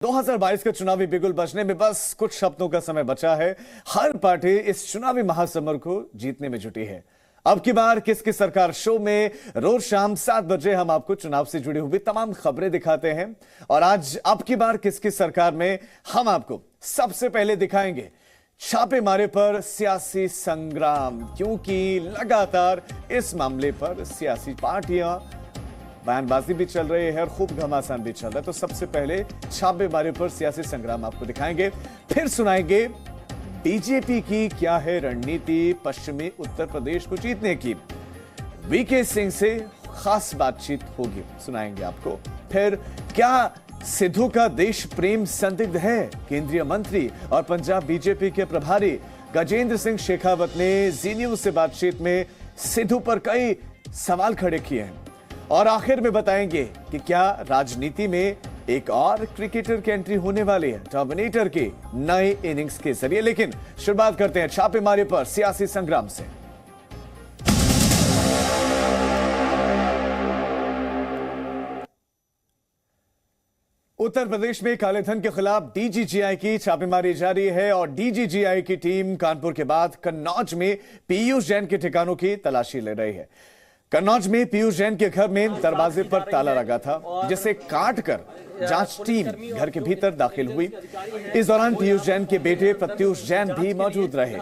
2022 का चुनावी बिगुल बजने में बस कुछ हफ्तों का समय बचा है। हर पार्टी इस चुनावी महासमर को जीतने में जुटी है। अब की बार किसकी सरकार शो में रोज शाम 7 बजे हम आपको चुनाव से जुड़ी हुई तमाम खबरें दिखाते हैं और आज अब की बार किसकी सरकार में हम आपको सबसे पहले दिखाएंगे छापेमारे पर सियासी संग्राम, क्योंकि लगातार इस मामले पर सियासी पार्टियां बयानबाजी भी चल रही है और खूब घमासान भी चल रहा है। तो सबसे पहले छापेमारी पर सियासी संग्राम आपको दिखाएंगे, फिर सुनाएंगे बीजेपी की क्या है रणनीति पश्चिमी उत्तर प्रदेश को जीतने की। वीके सिंह से खास बातचीत होगी, सुनाएंगे आपको। फिर क्या सिद्धू का देश प्रेम संदिग्ध है? केंद्रीय मंत्री और पंजाब बीजेपी के प्रभारी गजेंद्र सिंह शेखावत ने जी न्यूज से बातचीत में सिद्धू पर कई सवाल खड़े किए हैं। और आखिर में बताएंगे कि क्या राजनीति में एक और क्रिकेटर की एंट्री होने वाली है टर्मिनेटर के नए इनिंग्स के जरिए। लेकिन शुरुआत करते हैं छापेमारी पर सियासी संग्राम से। उत्तर प्रदेश में काले धन के खिलाफ डीजीजीआई की छापेमारी जारी है और डीजीजीआई की टीम कानपुर के बाद कन्नौज में पीयूष जैन के ठिकानों की तलाशी ले रही है। कन्नौज में पीयूष जैन के घर में दरवाजे पर ताला लगा था, जिसे काटकर जांच टीम घर के भीतर दाखिल हुई। इस दौरान पीयूष जैन के बेटे प्रत्यूष जैन भी मौजूद रहे।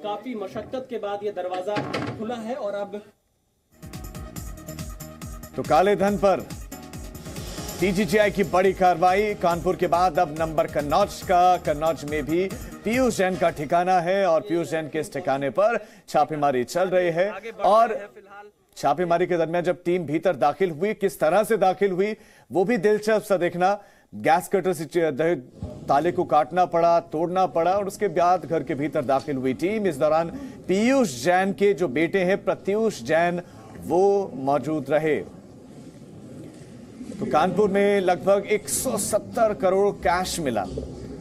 काफी मशक्कत के बाद यह दरवाजा खुला है और अब तो काले धन पर डीजीजीआई की बड़ी कार्रवाई। कानपुर के बाद अब नंबर कन्नौज का। कन्नौज में भी पीयूष जैन का ठिकाना है और पीयूष जैन के इस ठिकाने पर छापेमारी चल रही है। और छापेमारी के दरमियान जब टीम भीतर दाखिल हुई, किस तरह से दाखिल हुई वो भी दिलचस्प सा देखना। गैस कटर से ताले को काटना पड़ा, तोड़ना पड़ा और उसके बाद घर के भीतर दाखिल हुई टीम। इस दौरान पीयूष जैन के जो बेटे हैं प्रत्यूष जैन, वो मौजूद रहे। तो कानपुर में लगभग 170 करोड़ कैश मिला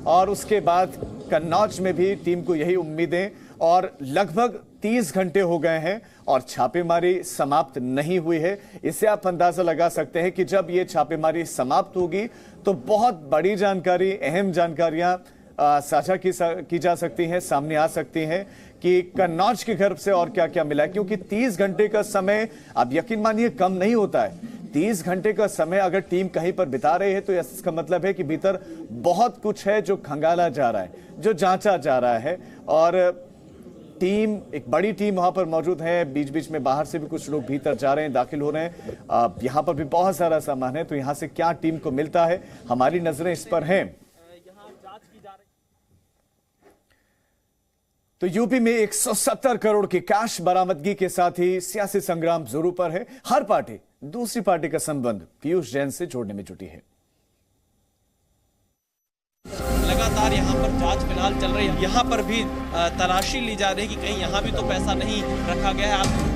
और उसके बाद कन्नौज में भी टीम को यही उम्मीदें। और लगभग 30 घंटे हो गए हैं और छापेमारी समाप्त नहीं हुई है। इससे आप अंदाजा लगा सकते हैं कि जब ये छापेमारी समाप्त होगी तो बहुत बड़ी जानकारी, अहम जानकारियां साझा की जा सकती हैं, सामने आ सकती हैं कि कन्नौज के घर से और क्या क्या मिला है। क्योंकि 30 घंटे का समय, अब यकीन मानिए, कम नहीं होता है। 30 घंटे का समय अगर टीम कहीं पर बिता रही है तो इसका मतलब है कि भीतर बहुत कुछ है जो खंगाला जा रहा है, जो जांचा जा रहा है। और टीम, एक बड़ी टीम वहां पर मौजूद है। बीच बीच में बाहर से भी कुछ लोग भीतर जा रहे हैं, दाखिल हो रहे हैं। यहां पर भी बहुत सारा सामान है। तो यहां से क्या टीम को मिलता है, हमारी नजरें इस पर हैं। तो यूपी में 170 करोड़ की कैश बरामदगी के साथ ही सियासी संग्राम जोरों पर है। हर पार्टी दूसरी पार्टी का संबंध पीयूष जैन से जोड़ने में जुटी है। लगातार यहाँ पर जांच फिलहाल चल रही है। यहाँ पर भी तलाशी ली जा रही है कि कहीं यहाँ भी तो पैसा नहीं रखा गया है।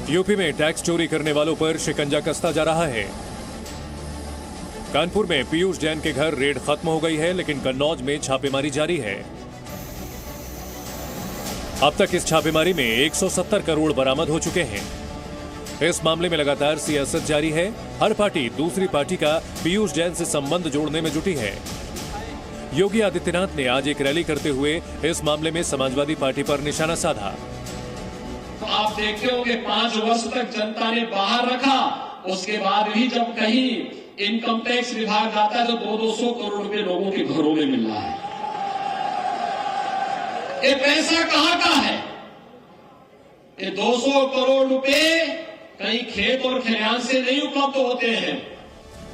यूपी में टैक्स चोरी करने वालों पर शिकंजा कसता जा रहा है। कानपुर में पीयूष जैन के घर रेड खत्म हो गई है, लेकिन कन्नौज में छापेमारी जारी है। अब तक इस छापेमारी में 170 करोड़ बरामद हो चुके हैं। इस मामले में लगातार सियासत जारी है। हर पार्टी दूसरी पार्टी का पीयूष जैन से संबंध जोड़ने में जुटी है। योगी आदित्यनाथ ने आज एक रैली करते हुए इस मामले में समाजवादी पार्टी पर निशाना साधा। तो आप देखते होंगे 5 वर्ष तक जनता ने बाहर रखा, उसके बाद भी जब कहीं इनकम टैक्स विभाग जाता है तो 200 करोड़ रुपए लोगों के घरों में मिल रहा है। ये पैसा कहां का है? ये 200 करोड़ रुपए कहीं खेत और खलिहान से नहीं उपलब्ध होते हैं।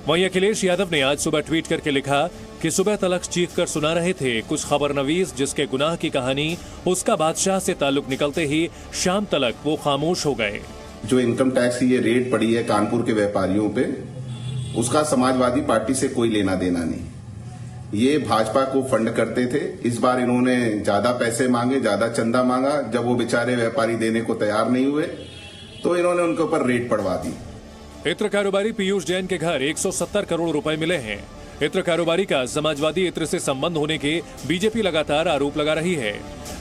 वहीं अखिलेश यादव ने आज सुबह ट्वीट करके लिखा कि सुबह तलक चीख कर सुना रहे थे कुछ खबरनवीस, जिसके गुनाह की कहानी उसका बादशाह से ताल्लुक निकलते ही शाम तलक वो खामोश हो गए। जो इनकम टैक्स की ये रेड पड़ी है कानपुर के व्यापारियों पे, उसका समाजवादी पार्टी से कोई लेना देना नहीं। ये भाजपा को फंड करते थे। इस बार इन्होंने ज्यादा पैसे मांगे, ज्यादा चंदा मांगा। जब वो बेचारे व्यापारी देने को तैयार नहीं हुए तो इन्होंने उनके ऊपर रेड पड़वा दी। इत्र कारोबारी पीयूष जैन के घर 170 करोड़ रुपए मिले हैं। इत्र कारोबारी का समाजवादी इत्र से संबंध होने के बीजेपी लगातार आरोप लगा रही है।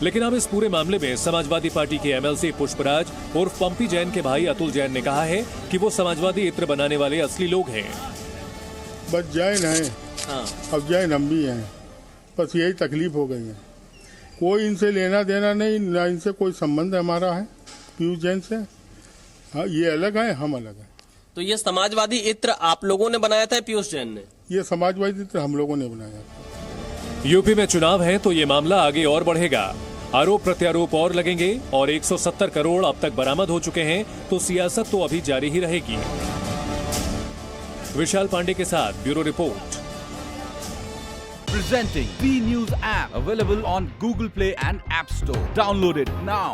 लेकिन अब इस पूरे मामले में समाजवादी पार्टी के एमएलसी पुष्पराज उर्फ पंपी जैन के भाई अतुल जैन ने कहा है कि वो समाजवादी इत्र बनाने वाले असली लोग हैं। बस जैन है, अब जैन हम भी हैं, बस यही तकलीफ हो गई है। कोई इनसे लेना देना नहीं, ना इनसे कोई संबंध हमारा है पीयूष जैन से। हाँ, ये अलग है, हम अलग हैं। तो ये समाजवादी इत्र आप लोगों ने बनाया था पीयूष जैन ने? ये समाजवादी इत्र हम लोगों ने बनाया। यूपी में चुनाव है तो ये मामला आगे और बढ़ेगा। आरोप प्रत्यारोप और लगेंगे और 170 करोड़ अब तक बरामद हो चुके हैं तो सियासत तो अभी जारी ही रहेगी। विशाल पांडे के साथ bureau report. Presenting B News app, available on Google Play and App Store. Download it now.